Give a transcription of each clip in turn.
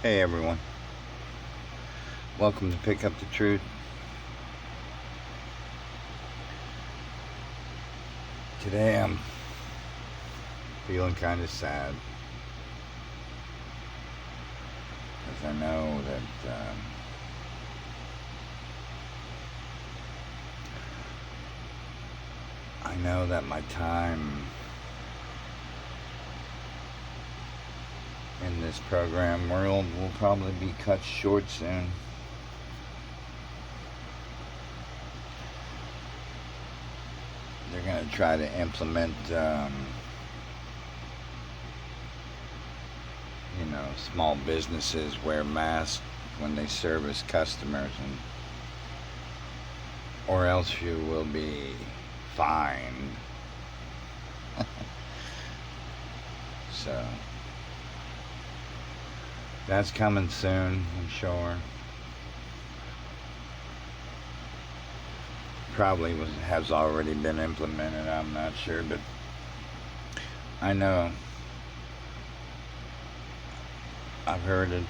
Hey everyone, welcome to Pick Up the Truth. Today I'm feeling kind of sad because I know that my time in this program world will probably be cut short soon. They're going to try to implement, small businesses wear masks when they service customers, or else you will be fined. So that's coming soon, I'm sure. Probably has already been implemented, I'm not sure, but I know I've heard it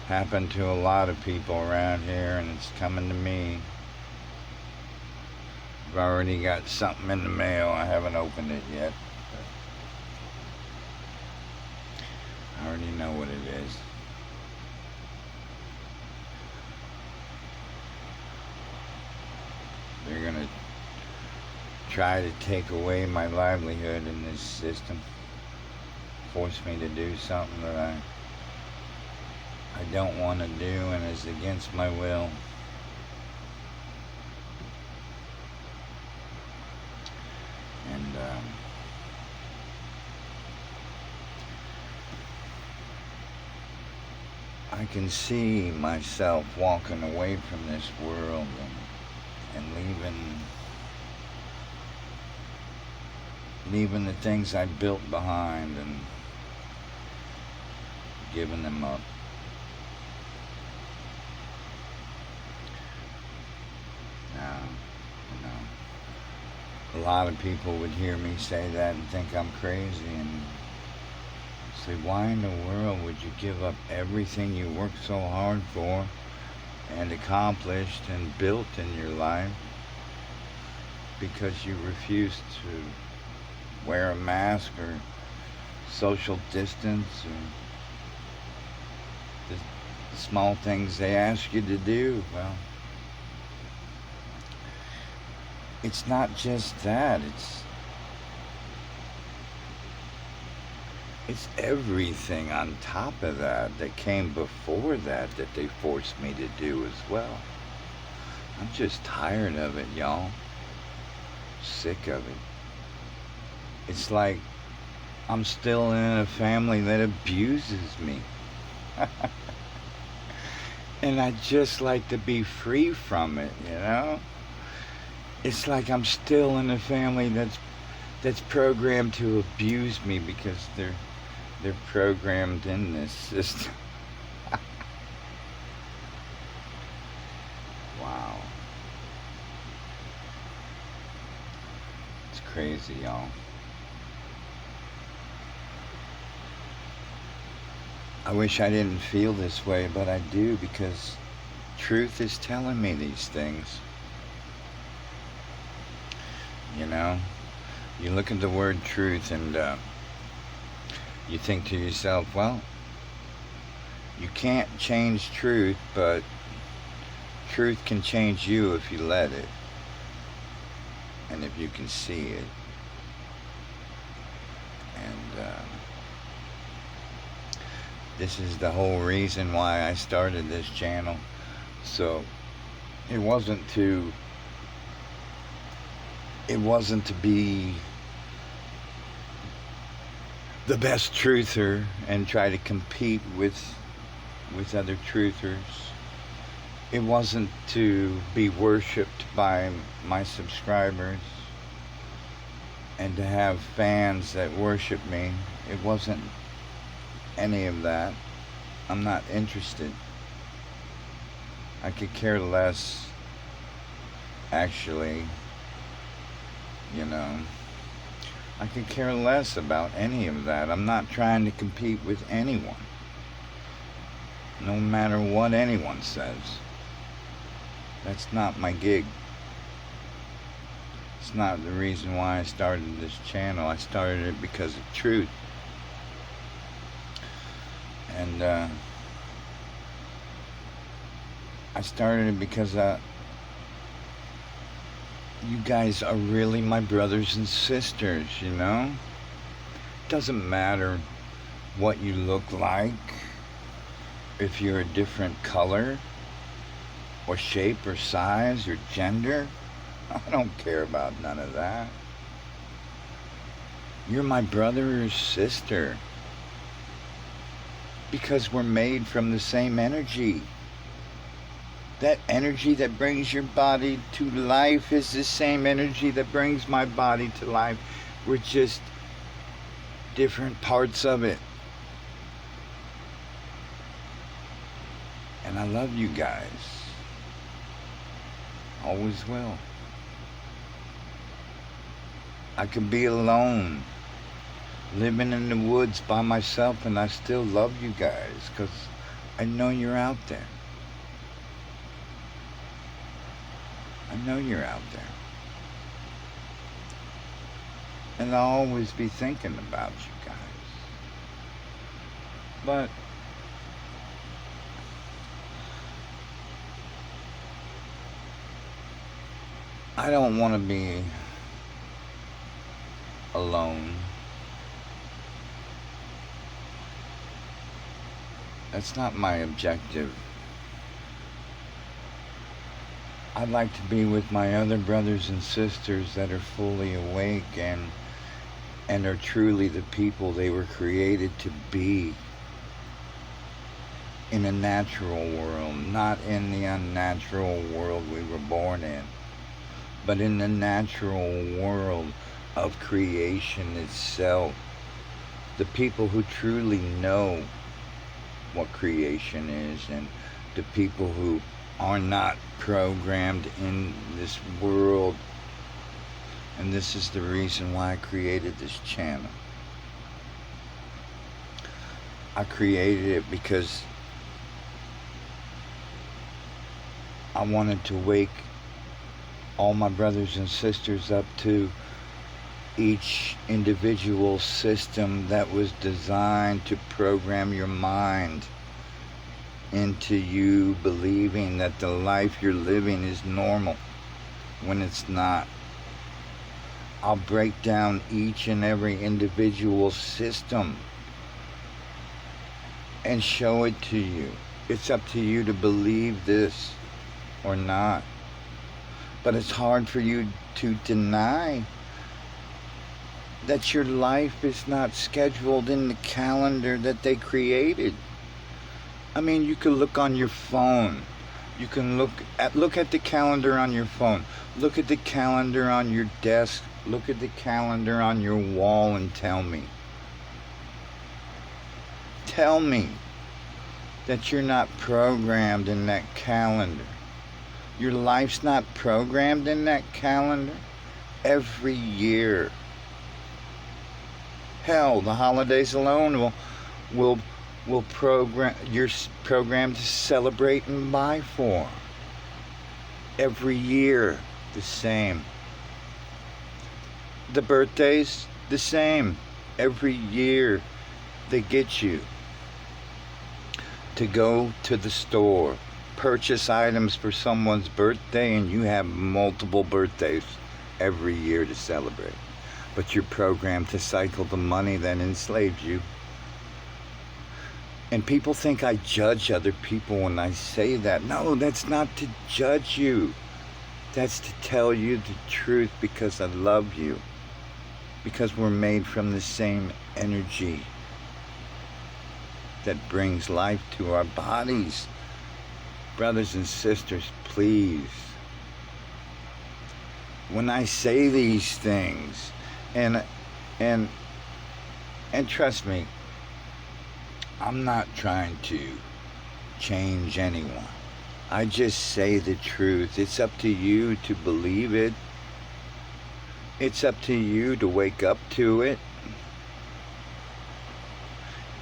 happen to a lot of people around here, and it's coming to me. I've already got something in the mail. I haven't opened it yet, but I already know what it is. They're going to try to take away my livelihood in this system. Force me to do something that I don't want to do and is against my will. And I can see myself walking away from this world and leaving the things I built behind and giving them up. Now, a lot of people would hear me say that and think I'm crazy and say, why in the world would you give up everything you worked so hard for and accomplished and built in your life because you refused to wear a mask or social distance or the small things they ask you to do? Well, it's not just that, it's everything on top of that came before that they forced me to do as well. I'm just tired of it, y'all. Sick of it. It's like I'm still in a family that abuses me. And I'd just like to be free from it, It's like I'm still in a family that's programmed to abuse me because they're programmed in this system. Wow. It's crazy, y'all. I wish I didn't feel this way, but I do, because truth is telling me these things. You look at the word truth and you think to yourself, well, you can't change truth, but truth can change you if you let it, and if you can see it. And this is the whole reason why I started this channel. So it wasn't to be the best truther and try to compete with other truthers. It wasn't to be worshipped by my subscribers and to have fans that worship me. It wasn't any of that. I'm not interested. I could care less, actually. I could care less about any of that. I'm not trying to compete with anyone. no matter what anyone says. That's not my gig. It's not the reason why I started this channel. I started it because of truth. And I started it because you guys are really my brothers and sisters, you know? Doesn't matter what you look like, if you're a different color, or shape, or size, or gender. I don't care about none of that. You're my brother or sister. Because we're made from the same energy. That energy that brings your body to life is the same energy that brings my body to life. We're just different parts of it. And I love you guys. Always will. I could be alone, living in the woods by myself, and I still love you guys because I know you're out there. I know you're out there. And I'll always be thinking about you guys. But I don't want to be alone. That's not my objective. I'd like to be with my other brothers and sisters that are fully awake and are truly the people they were created to be in a natural world, not in the unnatural world we were born in, but in the natural world of creation itself. The people who truly know what creation is, and the people who are not programmed in this world. And this is the reason why I created this channel. I created it because I wanted to wake all my brothers and sisters up to each individual system that was designed to program your mind into you believing that the life you're living is normal when it's not. I'll break down each and every individual system and show it to you. It's up to you to believe this or not. But it's hard for you to deny that your life is not scheduled in the calendar that they created. I mean, you can look on your phone. You can look at the calendar on your phone. Look at the calendar on your desk. Look at the calendar on your wall and tell me. Tell me that you're not programmed in that calendar. Your life's not programmed in that calendar. Every year. Hell, the holidays alone will program, you're programmed to celebrate and buy for. Every year, the same. The birthdays, the same. Every year, they get you to go to the store, purchase items for someone's birthday, and you have multiple birthdays every year to celebrate. But you're programmed to cycle the money that enslaved you. And people think I judge other people when I say that. No, that's not to judge you. That's to tell you the truth because I love you. Because we're made from the same energy that brings life to our bodies. Brothers and sisters, please. When I say these things, and trust me, I'm not trying to change anyone. I just say the truth. It's up to you to believe it. It's up to you to wake up to it.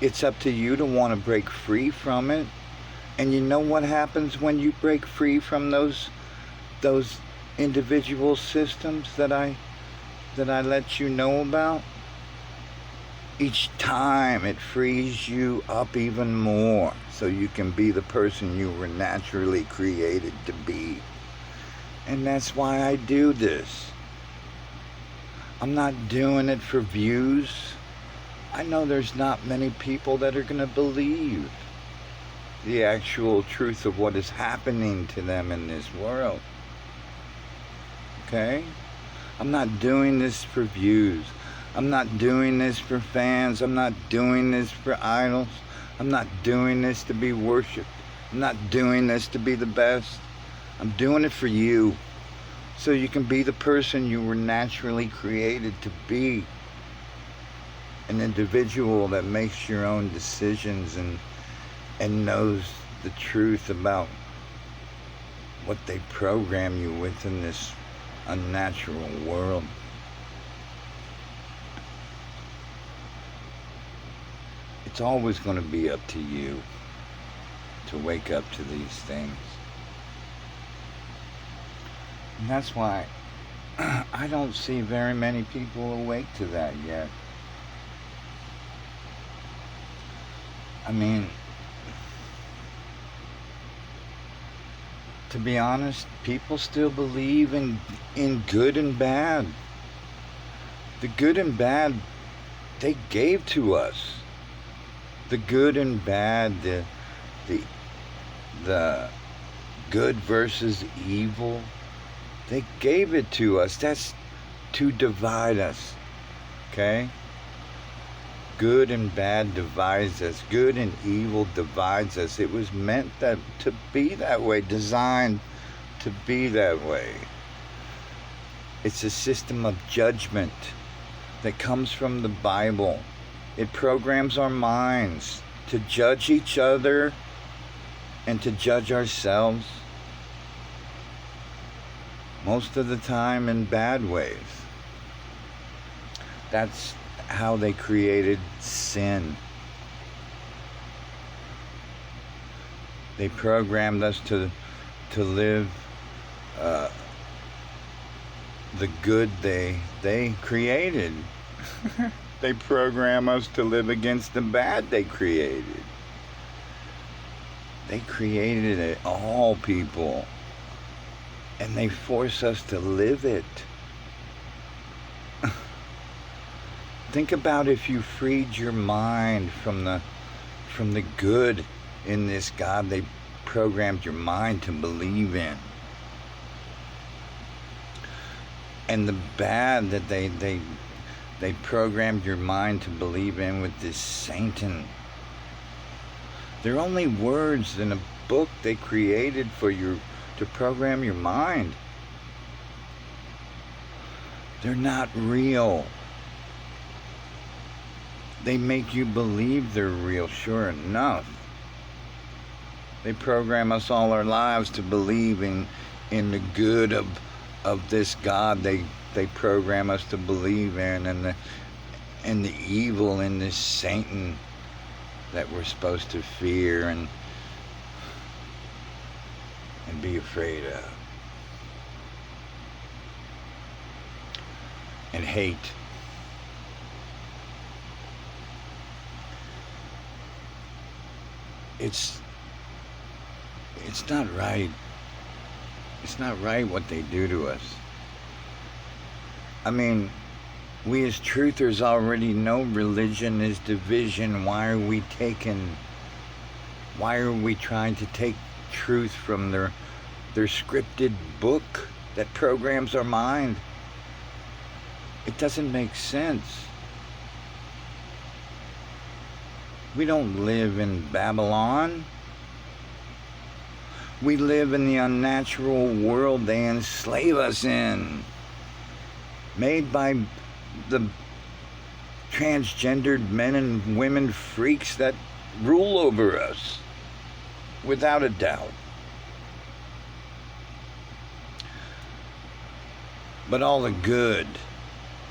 It's up to you to want to break free from it. And you know what happens when you break free from those individual systems that I let you know about? Each time it frees you up even more so you can be the person you were naturally created to be. And that's why I do this. I'm not doing it for views. I know there's not many people that are going to believe the actual truth of what is happening to them in this world. Okay? I'm not doing this for views. I'm not doing this for fans. I'm not doing this for idols. I'm not doing this to be worshipped. I'm not doing this to be the best. I'm doing it for you, so you can be the person you were naturally created to be. An individual that makes your own decisions and knows the truth about what they program you with in this unnatural world. It's always going to be up to you to wake up to these things. And that's why I don't see very many people awake to that yet. I mean, to be honest, people still believe in good and bad. The good and bad, they gave to us. The good and bad, the good versus evil, they gave it to us. That's to divide us, okay? Good and bad divides us. Good and evil divides us. It was meant to be that way, designed to be that way. It's a system of judgment that comes from the Bible. It programs our minds to judge each other and to judge ourselves, most of the time in bad ways. That's how they created sin. They programmed us to live the good they created. They program us to live against the bad they created. They created it, all people, and they force us to live it. Think about if you freed your mind from the good in this God they programmed your mind to believe in, and the bad that they programmed your mind to believe in with this Satan. They're only words in a book they created for you to program your mind. They're not real. They make you believe they're real, sure enough. They program us all our lives to believe in the good of this God they program us to believe in, and the evil in this Satan that we're supposed to fear and be afraid of and hate. It's not right. It's not right what they do to us. I mean, we as truthers already know religion is division. Why are we trying to take truth from their scripted book that programs our mind? It doesn't make sense. We don't live in Babylon. We live in the unnatural world they enslave us in, made by the transgendered men and women freaks that rule over us, without a doubt. But all the good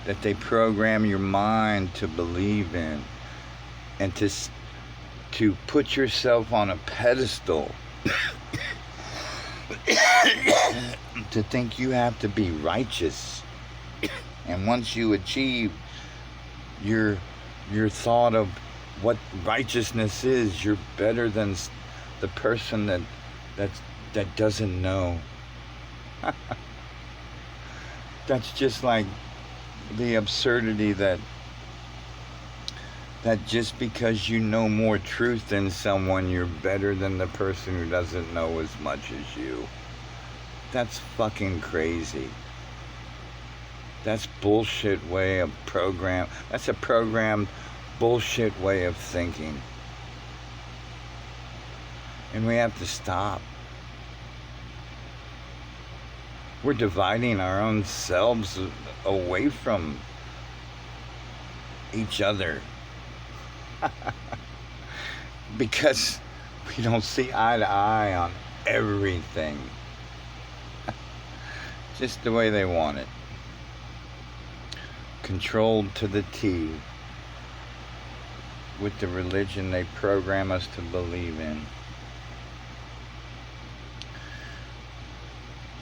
that they program your mind to believe in and to put yourself on a pedestal, to think you have to be righteous. And once you achieve your thought of what righteousness is, you're better than the person that doesn't know. That's just like the absurdity that just because you know more truth than someone, you're better than the person who doesn't know as much as you. That's fucking crazy. That's bullshit way of program. That's a programmed bullshit way of thinking. And we have to stop. We're dividing our own selves away from each other. Because we don't see eye to eye on everything. Just the way they want it. Controlled to the T with the religion they program us to believe in.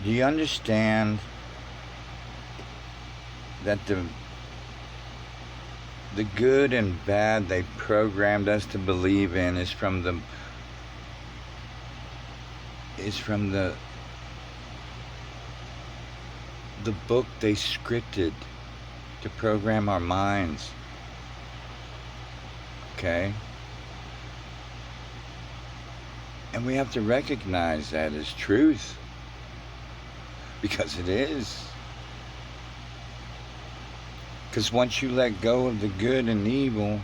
Do you understand that the good and bad they programmed us to believe in is from the book they scripted to program our minds? Okay? And we have to recognize that as truth. Because it is. Because once you let go of the good and evil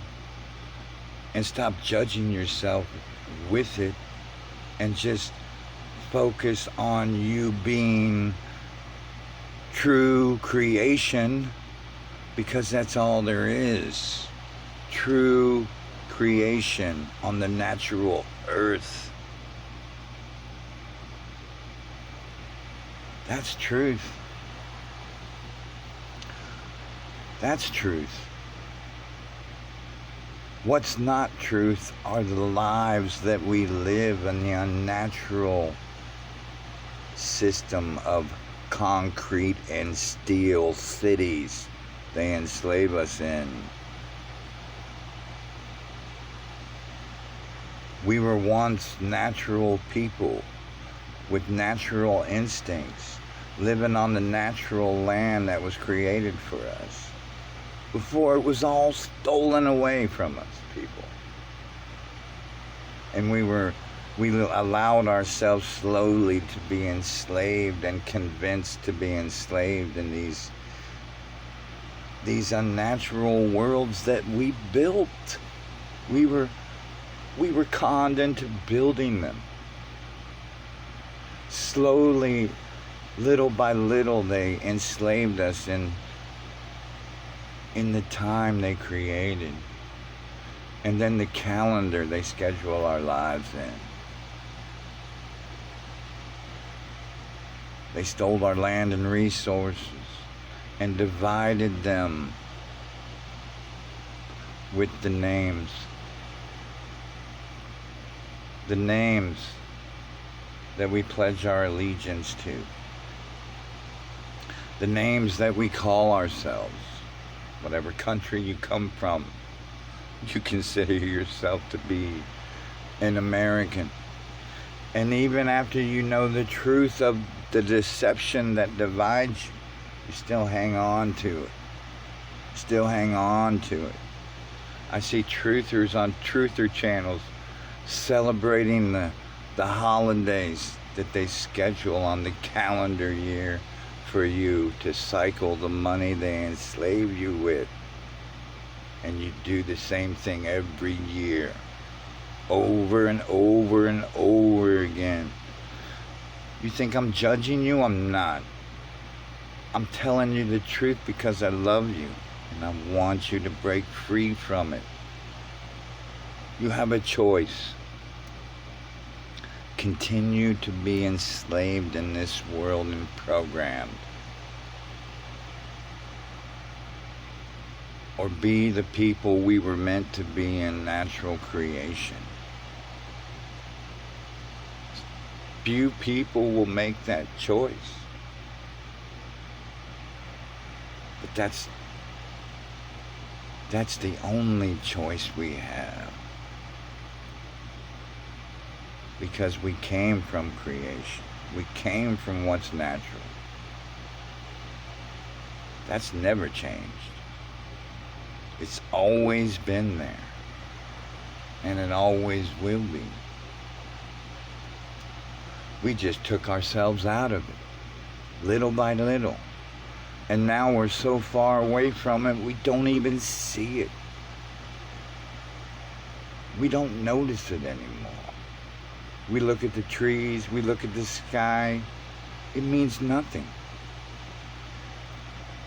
and stop judging yourself with it and just focus on you being true creation, because that's all there is. True creation on the natural earth. That's truth. That's truth. What's not truth are the lives that we live in the unnatural system of concrete and steel cities they enslave us in. We were once natural people with natural instincts, living on the natural land that was created for us, before it was all stolen away from us, people. And we allowed ourselves slowly to be enslaved and convinced to be enslaved in these unnatural worlds that we built. We were conned into building them. Slowly, little by little, they enslaved us in the time they created. And then the calendar they schedule our lives in. They stole our land and resources and divided them with the names. The names that we pledge our allegiance to. The names that we call ourselves. Whatever country you come from, you consider yourself to be an American. And even after you know the truth of the deception that divides you, you still hang on to it. Still hang on to it. I see truthers on truther channels celebrating the holidays that they schedule on the calendar year for you to cycle the money they enslave you with. And you do the same thing every year, over and over and over again. You think I'm judging you? I'm not. I'm telling you the truth because I love you and I want you to break free from it. You have a choice. Continue to be enslaved in this world and programmed, or be the people we were meant to be in natural creation. few people will make that choice. But that's the only choice we have. Because we came from creation. We came from what's natural. That's never changed. It's always been there. And it always will be. We just took ourselves out of it, little by little. And now we're so far away from it, we don't even see it. We don't notice it anymore. We look at the trees, we look at the sky, it means nothing.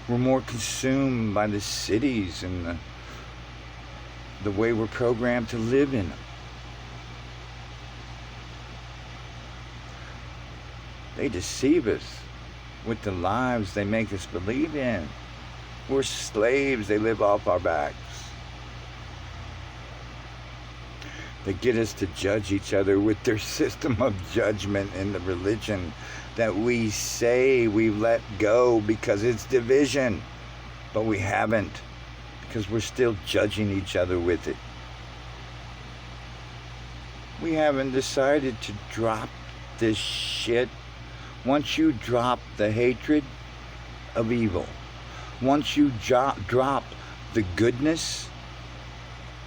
We're more consumed by the cities and the way we're programmed to live in them. They deceive us with the lives they make us believe in. We're slaves, they live off our backs. They get us to judge each other with their system of judgment in the religion that we say we let go because it's division, but we haven't, because we're still judging each other with it. We haven't decided to drop this shit. Once you drop the hatred of evil, once you drop the goodness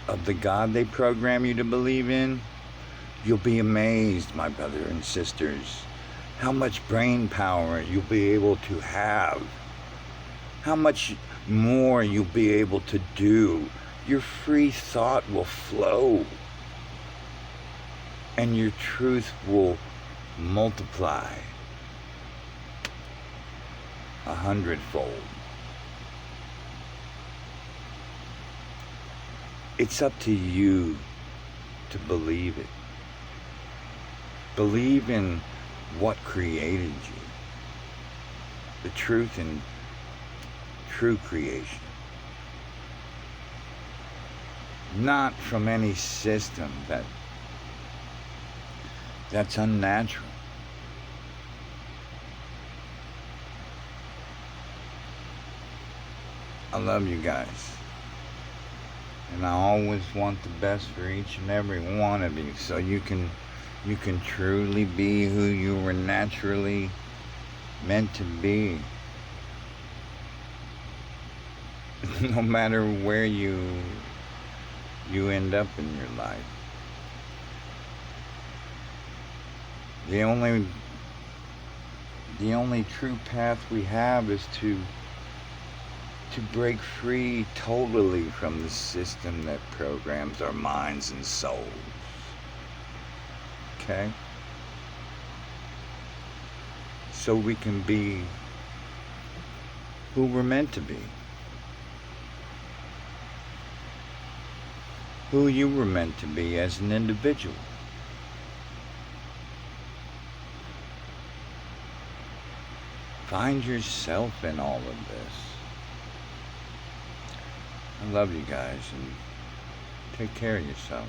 of the God they program you to believe in, you'll be amazed, my brother and sisters, how much brain power you'll be able to have, how much more you'll be able to do. Your free thought will flow, and your truth will multiply 100-fold. It's up to you to believe it. Believe in what created you. The truth in true creation. Not from any system that's unnatural. I love you guys. And I always want the best for each and every one of you, so you can truly be who you were naturally meant to be. No matter where you end up in your life. The only true path we have is to break free totally from the system that programs our minds and souls. Okay? So we can be who we're meant to be. Who you were meant to be as an individual. Find yourself in all of this. I love you guys, and take care of yourself.